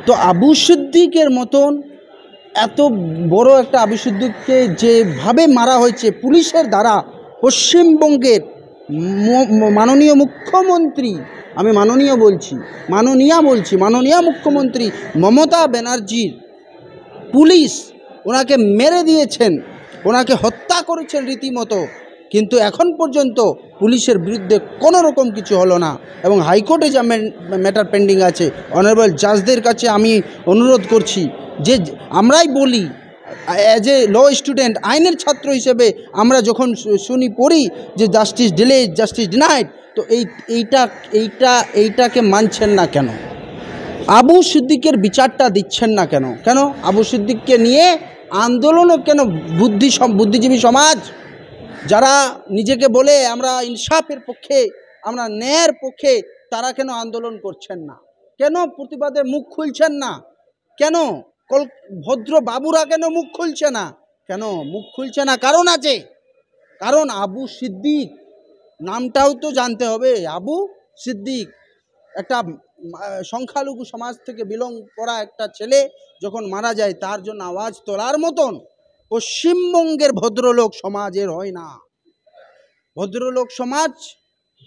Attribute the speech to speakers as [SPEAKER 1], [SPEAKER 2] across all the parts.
[SPEAKER 1] তো আবু সিদ্দিকের মতন এত বড় একটা আবু সিদ্দিককে যেভাবে মারা হয়েছে পুলিশের দ্বারা, পশ্চিমবঙ্গের মাননীয় মুখ্যমন্ত্রী, আমি মাননীয়া মুখ্যমন্ত্রী মমতা ব্যানার্জির পুলিশ ওনাকে মেরে দিয়েছেন, ওনাকে হত্যা করেছেন রীতিমতো, কিন্তু এখন পর্যন্ত পুলিশের বিরুদ্ধে কোনো রকম কিছু হলো না। এবং হাইকোর্টে যা ম্যাটার পেন্ডিং আছে, অনারেবল জাজদের কাছে আমি অনুরোধ করছি যে আমরাই বলি অ্যাজ এ ল স্টুডেন্ট, আইনের ছাত্র হিসেবে আমরা যখন পড়ি যে জাস্টিস ডিলে জাস্টিস ডিনাইড, তো এইটাকে মানছেন না কেন? আবু সিদ্দিকের বিচারটা দিচ্ছেন না কেন? আবু সিদ্দিককে নিয়ে আন্দোলনও কেন? বুদ্ধিজীবী সমাজ যারা নিজেকে বলে আমরা ইনসাফের পক্ষে, আমরা ন্যায়ের পক্ষে, তারা কেন আন্দোলন করছেন না? কেন প্রতিবাদে মুখ খুলছেন না? কেন ভদ্র বাবুরা কেন মুখ খুলছে না? কারণ আছে, কারণ আবু সিদ্দিক নামটাও তো জানতে হবে। আবু সিদ্দিক একটা সংখ্যালঘু সমাজ থেকে বিলং করা একটা ছেলে যখন মারা যায়, তার জন্য আওয়াজ তোলার মতন পশ্চিমবঙ্গের ভদ্রলোক সমাজের হয় না। ভদ্রলোক সমাজ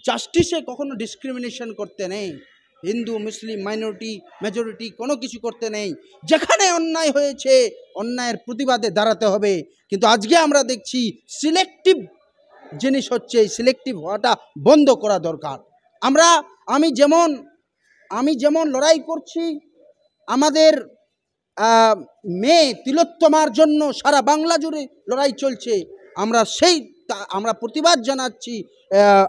[SPEAKER 1] জাস্টিসে কখনো ডিসক্রিমিনেশন করতে নেই, হিন্দু মুসলিম মাইনরিটি মেজরিটি কোনো কিছু করতে নেই। যেখানে অন্যায় হয়েছে অন্যায়ের প্রতিবাদে দাঁড়াতে হবে। কিন্তু আজকে আমরা দেখছি সিলেক্টিভ জিনিস হচ্ছে, এই সিলেক্টিভ হওয়াটা বন্ধ করা দরকার। আমি যেমন লড়াই করছি, আমাদের মেয়ে তিলোত্তমার জন্য সারা বাংলা জুড়ে লড়াই চলছে, আমরা প্রতিবাদ জানাচ্ছি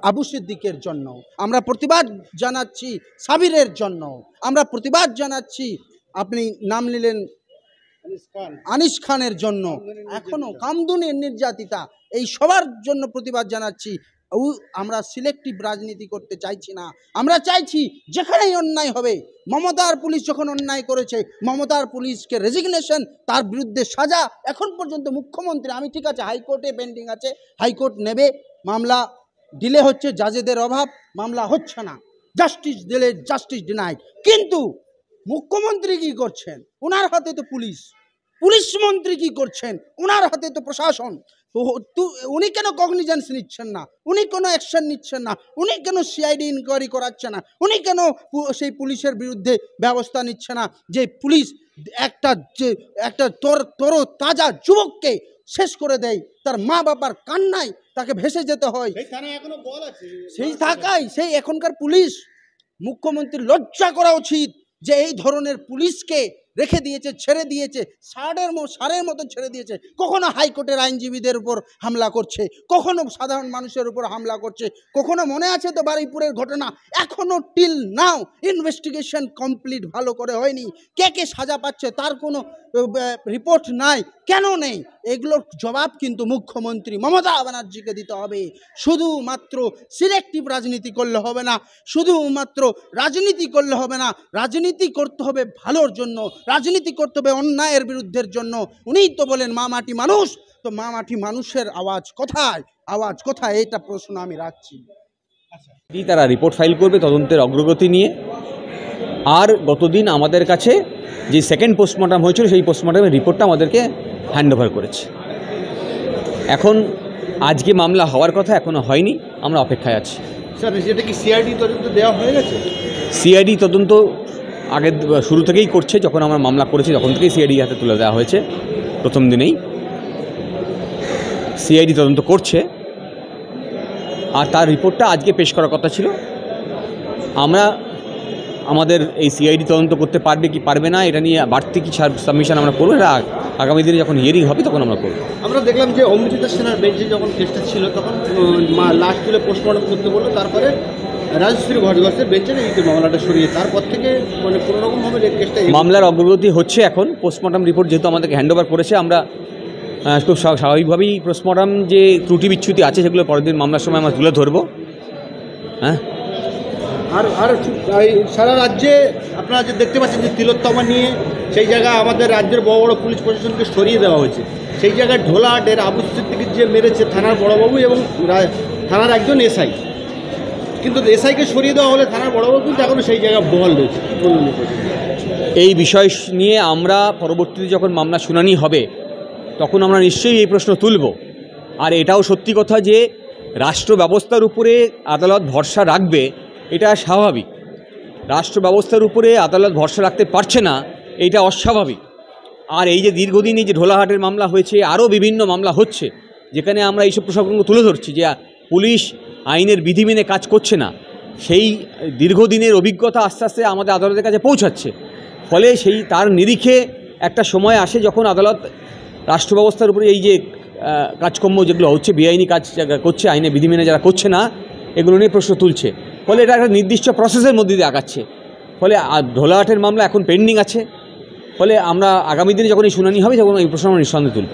[SPEAKER 1] আবু সিদ্দিকের জন্য, আমরা প্রতিবাদ জানাচ্ছি সাবিরের জন্য, আমরা প্রতিবাদ জানাচ্ছি আপনি নাম নিলেন আনিস খানের জন্য, এখনও কামদুনির নির্যাতিতা, এই সবার জন্য প্রতিবাদ জানাচ্ছি। আমরা সিলেক্টিভ রাজনীতি করতে চাইছি না। আমরা চাইছি যেখানেই অন্যায় হবে, মমতার পুলিশ যখন অন্যায় করেছে, মমতার পুলিশকে রেজিগনেশন, তার বিরুদ্ধে সাজা। এখন পর্যন্ত মুখ্যমন্ত্রী, আমি ঠিক আছে হাইকোর্টে পেন্ডিং আছে, হাইকোর্ট নেবে, মামলা ডিলে হচ্ছে, জাজেদের অভাব, মামলা হচ্ছে না, জাস্টিস ডিলে জাস্টিস ডিনাইড। কিন্তু মুখ্যমন্ত্রী কি করছেন? ওনার হাতে তো পুলিশ মন্ত্রী কি করছেন? ওনার হাতে তো প্রশাসন। উনি কেন কগনিজেন্স নিচ্ছেন না? উনি কোনো অ্যাকশন নিচ্ছেন না? উনি কেন সিআইডি ইনকোয়ারি করাচ্ছে না? উনি কেন সেই পুলিশের বিরুদ্ধে ব্যবস্থা নিচ্ছে না? যে পুলিশ একটা তাজা যুবককে শেষ করে দেয়, তার মা বাবার কান্নায় তাকে ভেসে যেতে হয়, সেই এখনকার পুলিশ। মুখ্যমন্ত্রীর লজ্জা করা উচিত যে এই ধরনের পুলিশকে রেখে দিয়েছে, ছেড়ে দিয়েছে, ষাঁড়ের মতো ছেড়ে দিয়েছে। কখনো হাইকোর্টের আইনজীবীদের উপর হামলা করছে, কখনো সাধারণ মানুষের উপর হামলা করছে, কখনো মনে আছে তো বারুইপুরের ঘটনা, এখনো টিল নাও ইনভেস্টিগেশন কমপ্লিট ভালো করে হয়নি। কে সাজা পাচ্ছে তার কোনো রিপোর্ট নাই। কেন নেই? এগুলোর জবাব কিন্তু মুখ্যমন্ত্রী মমতা ব্যানার্জিকে দিতে হবে। শুধুমাত্র সিলেক্টিভ রাজনীতি করলে হবে না, রাজনীতি করতে হবে ভালোর জন্য, রাজনীতি করতে হবে অন্যায়ের বিরুদ্ধের জন্য। উনিই তো বলেন মা মাটি মানুষ, তো মা মাটি মানুষের আওয়াজ কোথায়? এটা প্রশ্ন আমি রাখছি।
[SPEAKER 2] তারা রিপোর্ট ফাইল করবে তদন্তের অগ্রগতি নিয়ে। আর গতদিন আমাদের কাছে যে সেকেন্ড পোস্টমর্টম হয়েছিল, সেই পোস্টমর্টমের রিপোর্টটা আমাদেরকে হ্যান্ড ওভার করেছে। এখন আজকে মামলা হওয়ার কথা, এখনও হয়নি, আমরা অপেক্ষায় আছি।
[SPEAKER 3] স্যার, যেটা কি সিআইডি তদন্ত দেওয়া হয়ে গেছে?
[SPEAKER 2] সিআইডি তদন্ত আগে শুরু থেকেই করছে, যখন আমরা মামলা করেছি তখন থেকেই সিআইডি হাতে তুলে দেওয়া হয়েছে। প্রথম দিনেই সিআইডি তদন্ত করছে, আর তার রিপোর্টটা আজকে পেশ করার কথা ছিল। আমাদের এই সিআইডি তদন্ত করতে পারবে কি পারবে না, এটা নিয়ে বাড়তি কি সাবমিশন আমরা করবো, এটা আগামী দিনে যখন হিয়ারিং হবে তখন আমরা করবো।
[SPEAKER 3] আমরা দেখলাম যে অমৃতা সেনার বেঞ্চে যখন কেসটা ছিল, তখন লাস্ট তুলে পোস্টমর্টম করতে বললো, তারপরে রাজশ্রী ভট্টাচার্যের বেঞ্চে এই মামলাটা সরিয়ে, তারপর থেকে কোনোরকমভাবে কেসটা
[SPEAKER 2] মামলার অগ্রগতি হচ্ছে। এখন পোস্টমর্টম রিপোর্ট যেহেতু আমাদেরকে হ্যান্ড ওভার করেছে, আমরা খুব স্বাভাবিকভাবেই পোস্টমর্টম যে ত্রুটি বিচ্যুতি আছে সেগুলো পরের দিন মামলার সময় আমরা তুলে ধরবো। হ্যাঁ,
[SPEAKER 3] আর সারা রাজ্যে আপনারা যে দেখতে পাচ্ছেন যে তিলোত্তমা নিয়ে সেই জায়গায় আমাদের রাজ্যের বড় বড় পুলিশ প্রশাসনকে সরিয়ে দেওয়া হয়েছে। সেই জায়গায় ঢোলাহাটের আবু সিদ্দিককে যে মেরেছে থানার বড়বাবু এবং থানার একজন এসআই, কিন্তু এসআইকে সরিয়ে দেওয়া হলে থানার বড়বাবু কিন্তু এখনও সেই জায়গায় বহাল রয়েছে।
[SPEAKER 2] এই বিষয় নিয়ে আমরা পরবর্তীতে যখন মামলা শুনানি হবে তখন আমরা নিশ্চয়ই এই প্রশ্ন তুলব। আর এটাও সত্যি কথা যে রাষ্ট্র ব্যবস্থার উপরে আদালত ভরসা রাখবে, এটা স্বাভাবিক। রাষ্ট্র ব্যবস্থার উপরে আদালত ভরসা রাখতে পারছে না, এটা অস্বাভাবিক। আর এই যে দীর্ঘদিন এই যে ঢোলাহাটের মামলা হয়েছে, আরও বিভিন্ন মামলা হচ্ছে যেখানে আমরা এইসব প্রসঙ্গ তুলে ধরছি যে পুলিশ আইনের বিধি মেনে কাজ করছে না, সেই দীর্ঘদিনের অভিজ্ঞতা আস্তে আস্তে আমাদের আদালতের কাছে পৌঁছাচ্ছে। ফলে তার নিরিখে একটা সময় আসে যখন আদালত রাষ্ট্র ব্যবস্থার উপরে এই যে কাজকর্ম যেগুলো হচ্ছে, বেআইনি কাজ করছে, আইনে বিধি মেনে যারা করছে না, এগুলো নিয়ে প্রশ্ন তুলছে। ফলে এটা একটা নির্দিষ্ট প্রসেসের মধ্যে দিয়ে আগাচ্ছে। ফলে ঢোলাহাটের মামলা এখন পেন্ডিং আছে। ফলে আমরা আগামী দিনে যখন এই শুনানি হবে তখন এই প্রশ্ন আমরা নিঃসন্দেহে তুলব।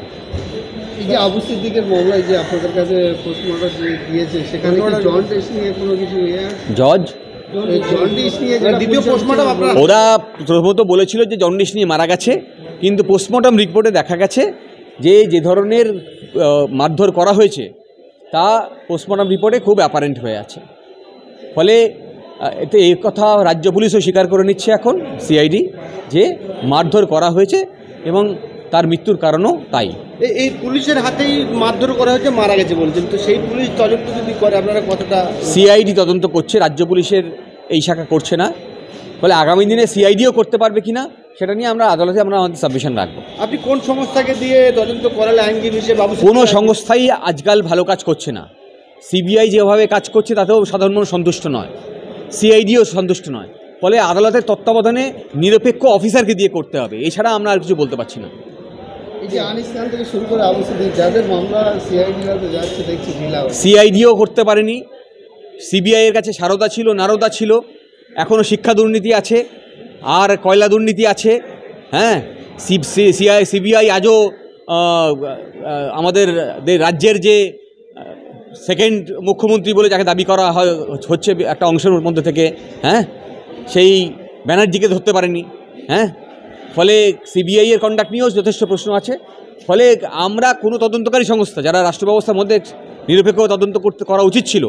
[SPEAKER 4] এই যে আবু সিদ্দিকের মামলায় যে আপনাদের কাছে পোস্টমর্টম দিয়েছে, সেখানে জন্ডিস নিয়ে কোনো কিছু
[SPEAKER 2] জজ
[SPEAKER 4] জন্ডিস নিয়ে
[SPEAKER 3] দ্বিতীয় পোস্টমর্টম আপনারা
[SPEAKER 2] ওরা প্রথমত বলেছিল যে জন্ডিস নিয়ে মারা গেছে, কিন্তু পোস্টমর্টম রিপোর্টে দেখা গেছে যে ধরনের মারধর করা হয়েছে তা পোস্টমর্টম রিপোর্টে খুব অ্যাপারেন্ট হয়ে আছে। ফলে এতে এই কথা রাজ্য পুলিশও স্বীকার করে নিচ্ছে এখন, সিআইডি, যে মারধর করা হয়েছে এবং তার মৃত্যুর কারণও তাই।
[SPEAKER 3] এই পুলিশের হাতেই মারধর করা হয়েছে, মারা গেছে বলছেন, তো সেই পুলিশ তদন্ত যদি করে আপনারা কতটা?
[SPEAKER 2] সিআইডি তদন্ত করছে, রাজ্য পুলিশের এই শাখা করছে না। ফলে আগামী দিনে সিআইডিও করতে পারবে কিনা সেটা নিয়ে আমরা আদালতে আমাদের সাবমিশন রাখবো।
[SPEAKER 3] আপনি কোন সংস্থাকে দিয়ে তদন্ত করালে আইনজীবী হিসেবে
[SPEAKER 2] কোনো সংস্থাই আজকাল ভালো কাজ করছে না। সিবিআই যেভাবে কাজ করছে তাতেও সাধারণ মানুষ সন্তুষ্ট নয়, সিআইডিও সন্তুষ্ট নয়। ফলে আদালতের তত্ত্বাবধানে নিরপেক্ষ অফিসারকে দিয়ে করতে হবে, এছাড়া আমরা আর কিছু বলতে পারছি না।
[SPEAKER 4] এই যে আনিস খান থেকে শুরু করে আবু সিদ্দিক যাদের মামলা সিআইডি যাচ্ছে দেখছি ঢিলা,
[SPEAKER 2] সিআইডিও করতে পারেনি। সিবিআইয়ের কাছে সারদা ছিল, নারদা ছিল, এখনও শিক্ষা দুর্নীতি আছে আর কয়লা দুর্নীতি আছে। হ্যাঁ, সিবিআই আজও আমাদের রাজ্যের যে সেকেন্ড মুখ্যমন্ত্রী বলে যাকে দাবি করা হচ্ছে একটা অংশের মধ্যে থেকে, হ্যাঁ, সেই ব্যানার্জিকে ধরতে পারেনি। হ্যাঁ, ফলে সিবিআইয়ের কন্ডাক্ট নিয়েও যথেষ্ট প্রশ্ন আছে। ফলে আমরা কোনো তদন্তকারী সংস্থা যারা রাষ্ট্র ব্যবস্থার মধ্যে নিরপেক্ষ তদন্ত করা উচিত ছিল,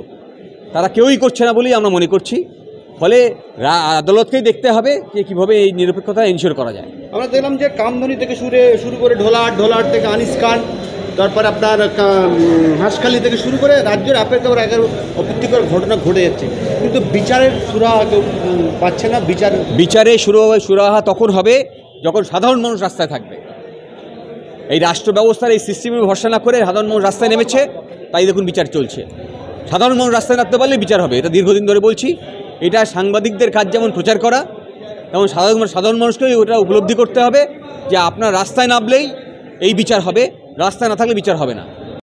[SPEAKER 2] তারা কেউই করছে না বলেই আমরা মনে করছি। ফলে আদালতকেই দেখতে হবে যে কীভাবে এই নিরপেক্ষতা এনশিওর করা যায়।
[SPEAKER 3] আমরা দেখলাম যে কামধনি থেকে শুরু করে ঢোলাহাট থেকে আনিস খান, তারপর আপনার হাঁসখালি থেকে শুরু করে রাজ্যের একের অপ্রীতিকর ঘটনা ঘটে যাচ্ছে, কিন্তু বিচারের সুরাহা কেউ পাচ্ছে না।
[SPEAKER 2] বিচারে সুরাহা তখন হবে যখন সাধারণ মানুষ রাস্তায় থাকবে। এই রাষ্ট্র ব্যবস্থার এই সিস্টেমে ভরসা না করে সাধারণ মানুষ রাস্তায় নেমেছে, তাই দেখুন বিচার চলছে। সাধারণ মানুষ রাস্তায় নামতে পারলে বিচার হবে, এটা দীর্ঘদিন ধরে বলছি। এটা সাংবাদিকদের কাজ যেমন প্রচার করা, তেমন সাধারণ মানুষকেই ওটা উপলব্ধি করতে হবে যে আপনার রাস্তায় নামলেই এই বিচার হবে, রাস্তায় না থাকলে বিচার হবে না।